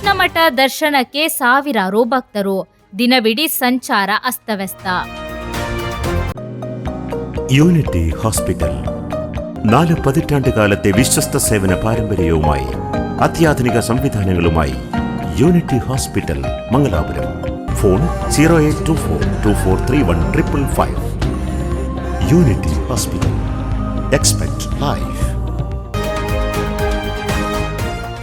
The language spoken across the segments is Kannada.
ಕೃಷ್ಣಮಠ ದರ್ಶನಕ್ಕೆ ಸಾವಿರಾರು ಭಕ್ತರು, ദിനവിടി സഞ്ചാര അസ്തവ്യസ്ത. യൂണിറ്റി ഹോസ്പിറ്റൽ 4 പതിറ്റാണ്ടുകാലത്തെ വിശ്വസ്ത സേവന പാരമ്പര്യവുമായി അത്യാധുനിക സംവിധാനങ്ങളുമായി unity hospital Mangalapuram. Phone 0824243155. Unity hospital. Expect life.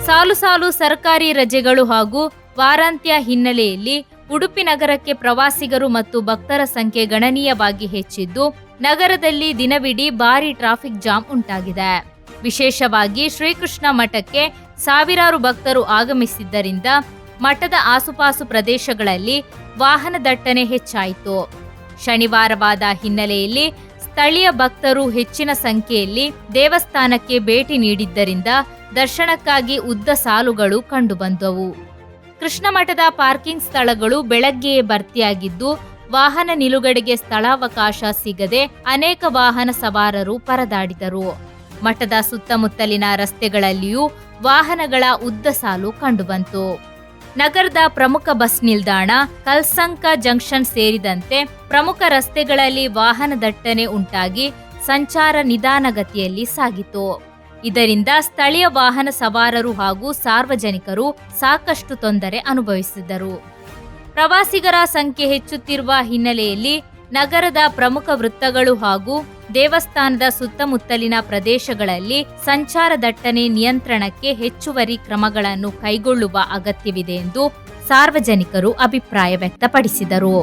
ಸಾಲು ಸಾಲು ಸರ್ಕಾರಿ ರಜೆಗಳು ಹಾಗೂ ವಾರಾಂತ್ಯ ಹಿನ್ನೆಲೆಯಲ್ಲಿ ಉಡುಪಿ ನಗರಕ್ಕೆ ಪ್ರವಾಸಿಗರು ಮತ್ತು ಭಕ್ತರ ಸಂಖ್ಯೆ ಗಣನೀಯವಾಗಿ ಹೆಚ್ಚಿದ್ದು, ನಗರದಲ್ಲಿ ದಿನವಿಡೀ ಭಾರೀ ಟ್ರಾಫಿಕ್ ಜಾಮ್ ಉಂಟಾಗಿದೆ. ವಿಶೇಷವಾಗಿ ಶ್ರೀಕೃಷ್ಣ ಮಠಕ್ಕೆ ಸಾವಿರಾರು ಭಕ್ತರು ಆಗಮಿಸಿದ್ದರಿಂದ ಮಠದ ಆಸುಪಾಸು ಪ್ರದೇಶಗಳಲ್ಲಿ ವಾಹನ ದಟ್ಟಣೆ ಹೆಚ್ಚಾಯಿತು. ಶನಿವಾರವಾದ ಹಿನ್ನೆಲೆಯಲ್ಲಿ ಸ್ಥಳೀಯ ಭಕ್ತರು ಹೆಚ್ಚಿನ ಸಂಖ್ಯೆಯಲ್ಲಿ ದೇವಸ್ಥಾನಕ್ಕೆ ಭೇಟಿ ನೀಡಿದ್ದರಿಂದ ದರ್ಶನಕ್ಕಾಗಿ ಉದ್ದ ಸಾಲುಗಳು ಕಂಡುಬಂದವು. ಕೃಷ್ಣ ಮಠದ ಪಾರ್ಕಿಂಗ್ ಸ್ಥಳಗಳು ಬೆಳಗ್ಗೆಯೇ ಭರ್ತಿಯಾಗಿದ್ದು, ವಾಹನ ನಿಲುಗಡೆಗೆ ಸ್ಥಳಾವಕಾಶ ಸಿಗದೆ ಅನೇಕ ವಾಹನ ಸವಾರರು ಪರದಾಡಿದರು. ಮಠದ ಸುತ್ತಮುತ್ತಲಿನ ರಸ್ತೆಗಳಲ್ಲಿಯೂ ವಾಹನಗಳ ಉದ್ದ ಸಾಲು ಕಂಡುಬಂತು. ನಗರದ ಪ್ರಮುಖ ಬಸ್ ನಿಲ್ದಾಣ, ಕಲ್ಸಂಕ ಜಂಕ್ಷನ್ ಸೇರಿದಂತೆ ಪ್ರಮುಖ ರಸ್ತೆಗಳಲ್ಲಿ ವಾಹನ ದಟ್ಟಣೆ ಉಂಟಾಗಿ ಸಂಚಾರ ನಿಧಾನಗತಿಯಲ್ಲಿ ಸಾಗಿತು. ಇದರಿಂದ ಸ್ಥಳೀಯ ವಾಹನ ಸವಾರರು ಹಾಗೂ ಸಾರ್ವಜನಿಕರು ಸಾಕಷ್ಟು ತೊಂದರೆ ಅನುಭವಿಸಿದರು. ಪ್ರವಾಸಿಗರ ಸಂಖ್ಯೆ ಹೆಚ್ಚುತ್ತಿರುವ ಹಿನ್ನೆಲೆಯಲ್ಲಿ ನಗರದ ಪ್ರಮುಖ ವೃತ್ತಗಳು ಹಾಗೂ ದೇವಸ್ಥಾನದ ಸುತ್ತಮುತ್ತಲಿನ ಪ್ರದೇಶಗಳಲ್ಲಿ ಸಂಚಾರ ದಟ್ಟಣೆ ನಿಯಂತ್ರಣಕ್ಕೆ ಹೆಚ್ಚುವರಿ ಕ್ರಮಗಳನ್ನು ಕೈಗೊಳ್ಳುವ ಅಗತ್ಯವಿದೆ ಎಂದು ಸಾರ್ವಜನಿಕರು ಅಭಿಪ್ರಾಯ ವ್ಯಕ್ತಪಡಿಸಿದರು.